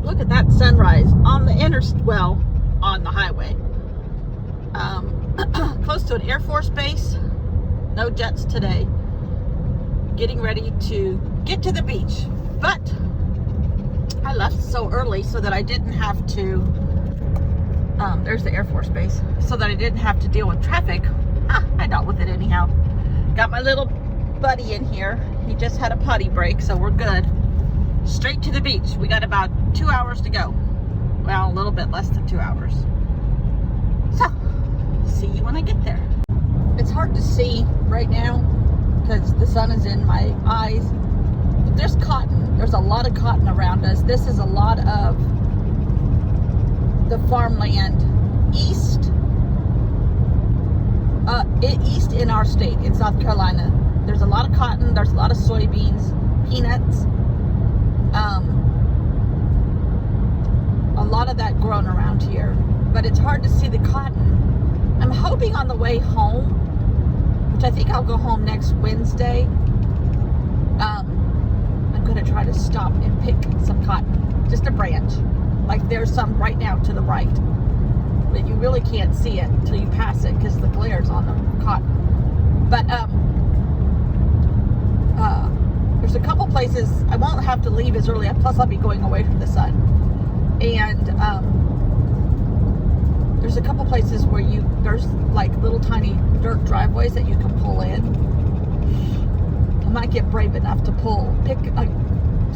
Look at that sunrise on the on the highway. Close to an Air Force base. No jets today. Getting ready to get to the beach. But I left so early so that I didn't have to, there's the Air Force base, so that I didn't have to deal with traffic. I dealt with it anyhow. Got my little buddy in here. He just had a potty break, so we're good. Straight to the beach. We got about 2 hours to go. Well, a little bit less than 2 hours. So, see you when I get there. It's hard to see right now because the sun is in my eyes. But there's cotton. There's a lot of cotton around us. This is a lot of the farmland east in our state, in South Carolina. There's a lot of cotton. There's a lot of soybeans, peanuts. A lot of that grown around here, but it's hard to see the cotton. I'm hoping on the way home, which I think I'll go home next Wednesday, I'm going to try to stop and pick some cotton, just a branch. Like there's some right now to the right, but you really can't see it until you pass it because the glare's on the cotton. But there's a couple places I won't have to leave as early, plus I'll be going away from the sun. And there's a couple places where there's like little tiny dirt driveways that you can pull in. I might get brave enough to pick a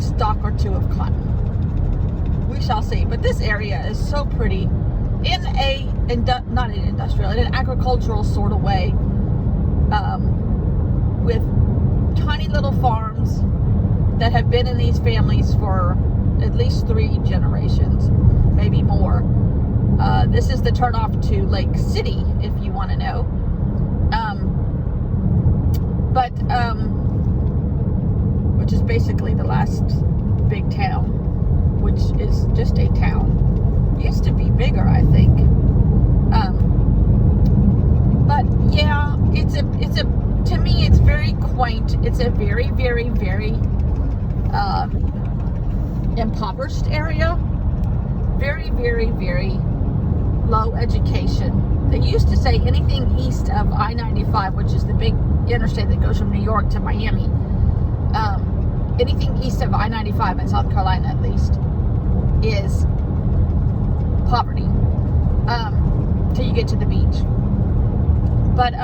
stalk or two of cotton. We shall see. But this area is so pretty in not an industrial, in an agricultural sort of way, with tiny little farms that have been in these families for at least 3 generations, maybe more. This is the turnoff to Lake City, if you want to know. Which is basically the last big town, which is just a town. Used to be bigger, I think. But yeah, to me, it's very quaint. It's a very, very, very impoverished area. Very, very, very low education. They used to say anything east of I-95, which is the big interstate that goes from New York to Miami, anything east of I-95 in South Carolina at least is poverty till you get to the beach. But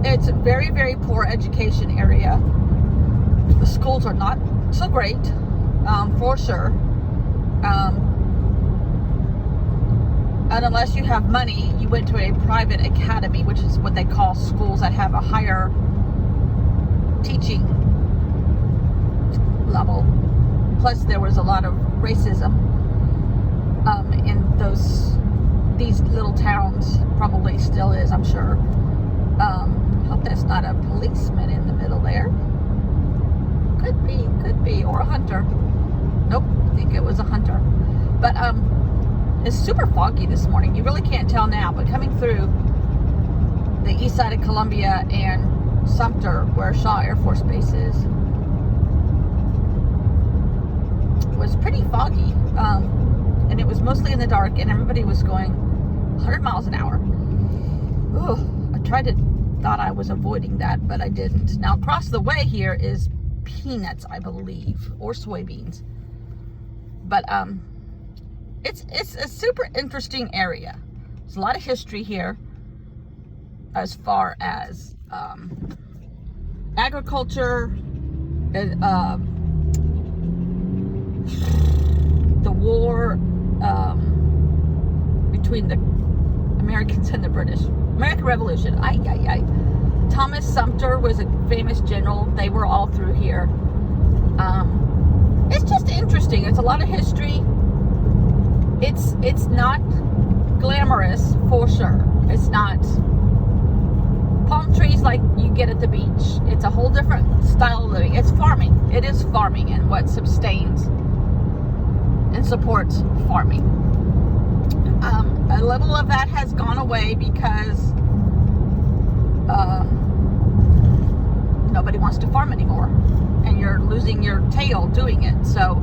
it's a very, very poor education area. The schools are not so great, for sure. And unless you have money, you went to a private academy, which is what they call schools that have a higher teaching level. Plus, there was a lot of racism in these little towns. Probably still is, I'm sure. Hope that's not a policeman in the middle there. Could be, or a hunter. Nope, I think it was a hunter. But it's super foggy this morning. You really can't tell now, but coming through the east side of Columbia and Sumter, where Shaw Air Force Base is, was pretty foggy. And it was mostly in the dark, and everybody was going 100 miles an hour. Ooh, thought I was avoiding that, but I didn't. Now, across the way here is peanuts, I believe, or soybeans. But it's a super interesting area. There's a lot of history here as far as agriculture, the war between the Americans and the British. American Revolution. Thomas Sumter was a famous general. They were all through here. It's just interesting. It's a lot of history. It's not glamorous, for sure. It's not palm trees like you get at the beach. It's a whole different style of living. It's farming. It is farming, and what sustains and supports farming. A little of that has gone away because nobody wants to farm anymore, and you're losing your tail doing it. So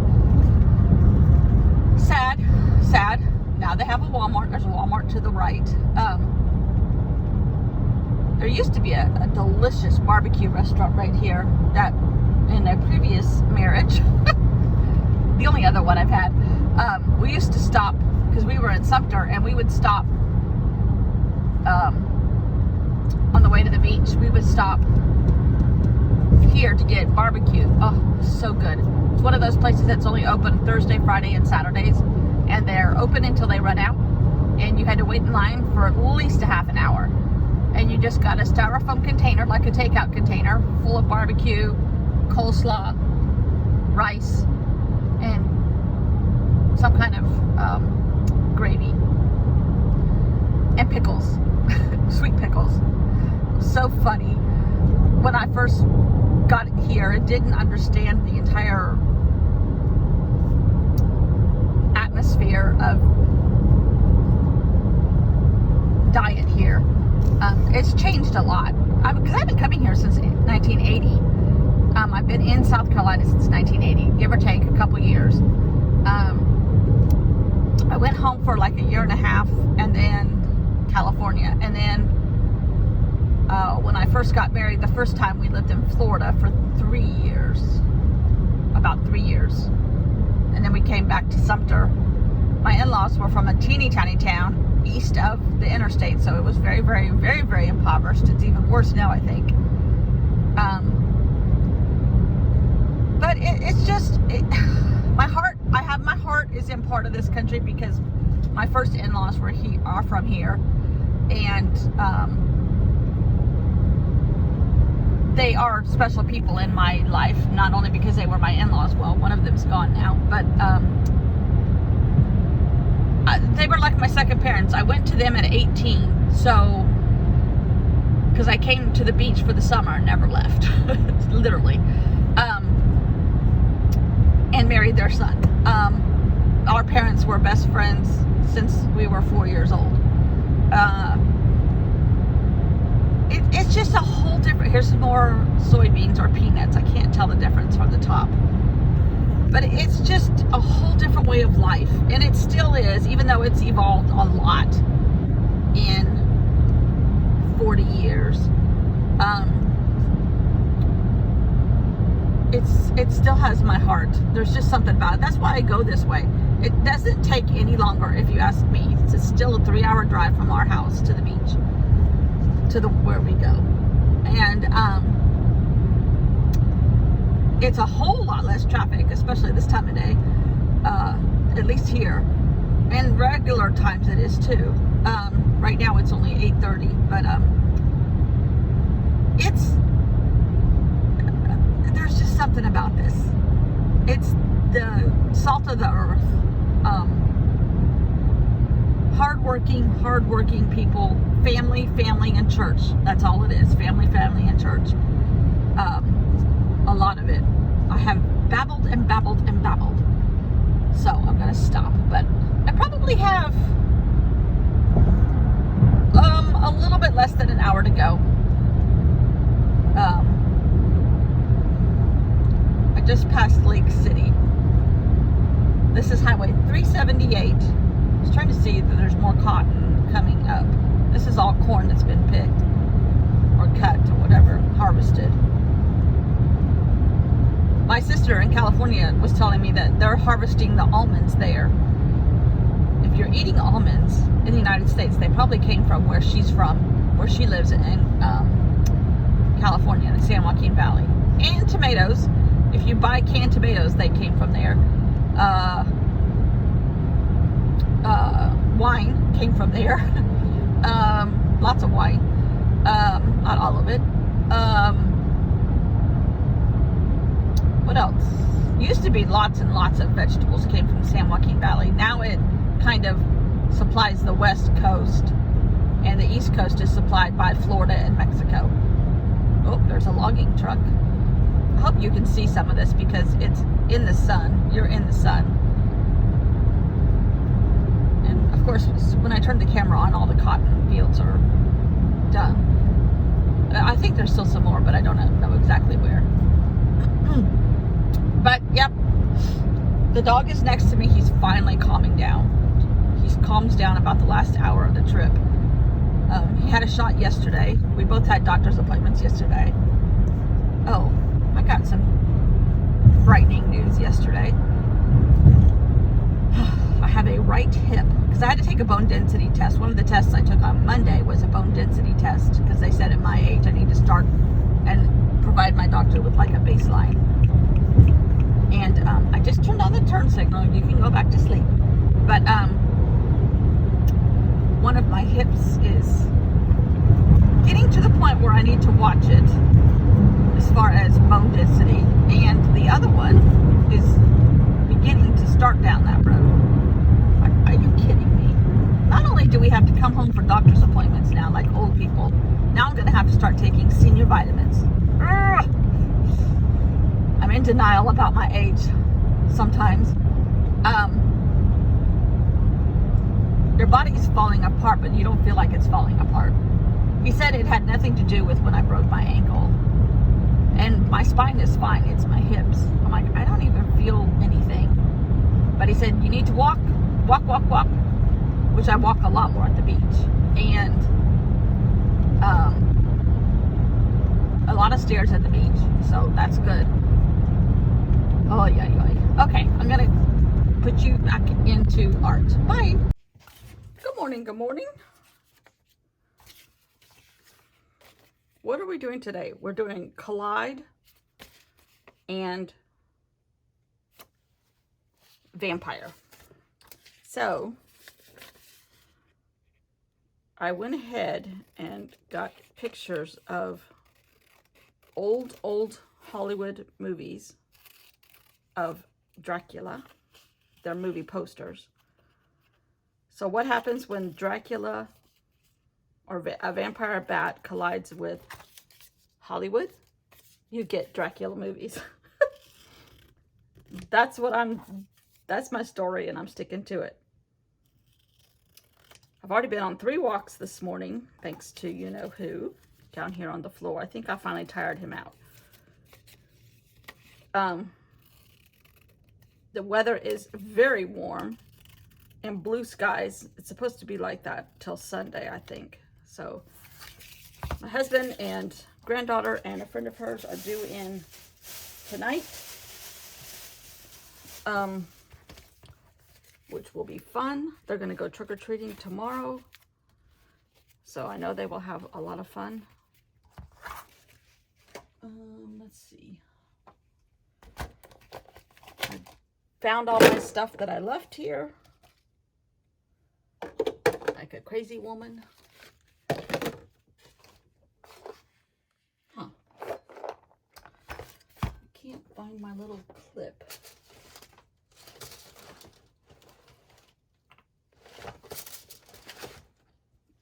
Sad. Now they have a Walmart. There's a Walmart to the right. There used to be a delicious barbecue restaurant right here that in a previous marriage, the only other one I've had, we used to stop because we were in Sumter, and we would stop on the way to the beach. We would stop here to get barbecue. Oh, so good. It's one of those places that's only open Thursday, Friday, and Saturdays, and they're open until they run out, and you had to wait in line for at least a half an hour, and you just got a styrofoam container, like a takeout container, full of barbecue, coleslaw, rice, and some kind of gravy, and pickles. Sweet pickles. So funny. When I first got here and didn't understand the entire atmosphere of diet here, it's changed a lot. Because I've been coming here since 1980. I've been in South Carolina since 1980, give or take a couple years. I went home for like a year and a half, and then California, and then when I first got married the first time, we lived in Florida for 3 years, about 3 years, and then we came back to Sumter. My in-laws were from a teeny tiny town east of the interstate, so it was very, very, very, very impoverished. It's even worse now, I think. But it's just my heart is in part of this country because my first in-laws are from here, and they are special people in my life, not only because they were my in-laws. Well, one of them's gone now, but they were like my second parents. I went to them at 18, so because I came to the beach for the summer and never left, literally, and married their son. Our parents were best friends since we were 4 years old. It's just a whole different, here's some more soybeans or peanuts. I can't tell the difference from the top. But it's just a whole different way of life. And it still is, even though it's evolved a lot in 40 years. It still has my heart. There's just something about it. That's why I go this way. It doesn't take any longer, if you ask me. It's still a 3-hour drive from our house to the beach, to where we go. And it's a whole lot less traffic, especially this time of day, at least here. And regular times it is too. Right now it's only 8:30, but there's just something about this. It's the salt of the earth. Hardworking people, family, and church. That's all it is. Family, and church. A lot of it. I have babbled. So I'm gonna stop. But I probably have a little bit less than an hour to go. I just passed Lake City. This is Highway 378. I was trying to see that there's more cotton coming up. This is all corn that's been picked or cut or whatever, harvested. My sister in California was telling me that they're harvesting the almonds there. If you're eating almonds in the United States, they probably came from where she's from, where she lives in California, in the San Joaquin Valley. And tomatoes. If you buy canned tomatoes, they came from there. Wine came from there. Lots of wine. Not all of it. What else? Used to be lots and lots of vegetables came from the San Joaquin Valley. Now it kind of supplies the West Coast, and the East Coast is supplied by Florida and Mexico. Oh, there's a logging truck. I hope you can see some of this because it's in the sun. You're in the sun. And of course, when I turn the camera on, all the cotton fields are done. I think there's still some more, but I don't know exactly where. But yep, The dog is next to me. He's finally calming down. He calms down about the last hour of the trip. He had a shot yesterday. We both had doctor's appointments yesterday. Oh, I got some frightening news yesterday. I have a right hip because I had to take a bone density test. One of the tests I took on Monday was a bone density test because they said at my age I need to start and provide my doctor with like a baseline. And I just turned on the turn signal. You can go back to sleep. But one of my hips is getting to the point where I need to watch it as far as bone density, and the other one is beginning to start down that road. Are you kidding me? Not only do we have to come home for doctor's appointments now, like old people, now I'm going to have to start taking senior vitamins. Ugh. I'm in denial about my age sometimes. Your body's falling apart, but you don't feel like it's falling apart. He said it had nothing to do with when I broke my ankle. And my spine is fine. It's my hips. I'm like, I don't even feel anything. But he said, you need to walk, which I walk a lot more at the beach. And a lot of stairs at the beach. So that's good. Oh, yeah. Okay, I'm going to put you back into art. Bye. Good morning. What are we doing today? We're doing Collide and Vampire. So I went ahead and got pictures of old Hollywood movies of Dracula. They're movie posters. So what happens when Dracula or a vampire bat collides with Hollywood? You get Dracula movies. That's my story, and I'm sticking to it. I've already been on 3 walks this morning, thanks to you-know-who, down here on the floor. I think I finally tired him out. The weather is very warm and blue skies. It's supposed to be like that till Sunday, I think. So my husband and granddaughter and a friend of hers are due in tonight, which will be fun. They're going to go trick-or-treating tomorrow. So I know they will have a lot of fun. Let's see. I found all my stuff that I left here. Like a crazy woman. Huh. I can't find my little clip.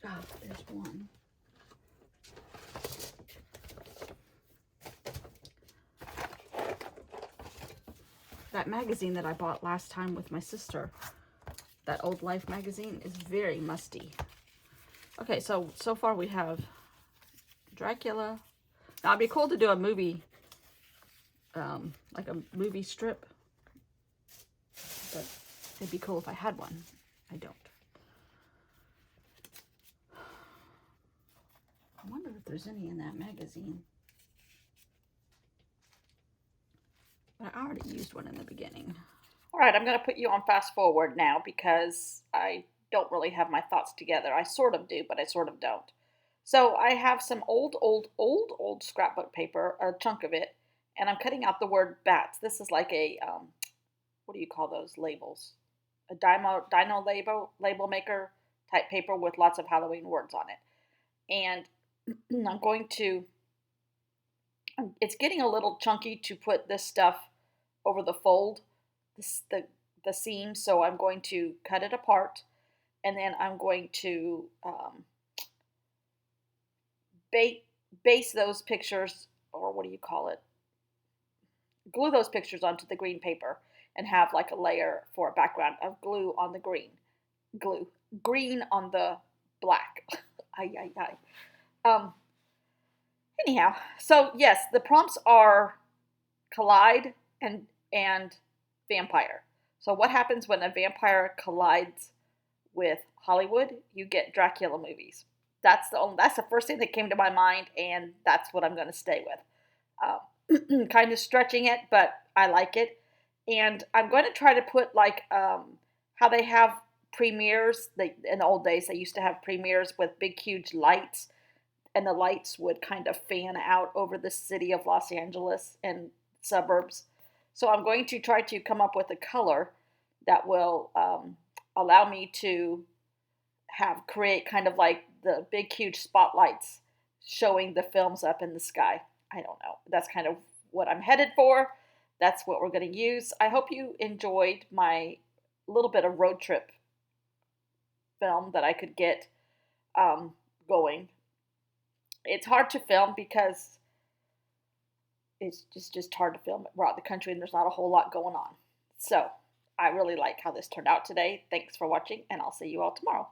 Ah, there's one. That magazine that I bought last time with my sister, that Old Life magazine, is very musty. Okay, so far we have Dracula. Now it'd be cool to do a movie, like a movie strip, but it'd be cool if I had one. I don't. I wonder if there's any in that magazine. But I already used one in the beginning. All right, I'm going to put you on fast forward now because I don't really have my thoughts together. I sort of do, but I sort of don't. So I have some old scrapbook paper, a chunk of it, and I'm cutting out the word bats. This is like a, what do you call those labels? A dino label maker type paper with lots of Halloween words on it. And I'm going to, it's getting a little chunky to put this stuff over the fold, the seam, so I'm going to cut it apart, and then I'm going to base those pictures, or what do you call it? Glue those pictures onto the green paper and have like a layer for a background of glue on the green. Green on the black. Anyhow, so yes, the prompts are Collide and Vampire. So what happens when a vampire collides with Hollywood? You get Dracula movies. That's the first thing that came to my mind, and that's what I'm going to stay with. Kind of stretching it, but I like it. And I'm going to try to put like how they have premieres. In the old days, they used to have premieres with big, huge lights, and the lights would kind of fan out over the city of Los Angeles and suburbs. So I'm going to try to come up with a color that will allow me to have create kind of like the big, huge spotlights showing the films up in the sky. I don't know. That's kind of what I'm headed for. That's what we're going to use. I hope you enjoyed my little bit of road trip film that I could get going. It's hard to film because it's just hard to film. We're out the country and there's not a whole lot going on. So I really like how this turned out today. Thanks for watching, and I'll see you all tomorrow.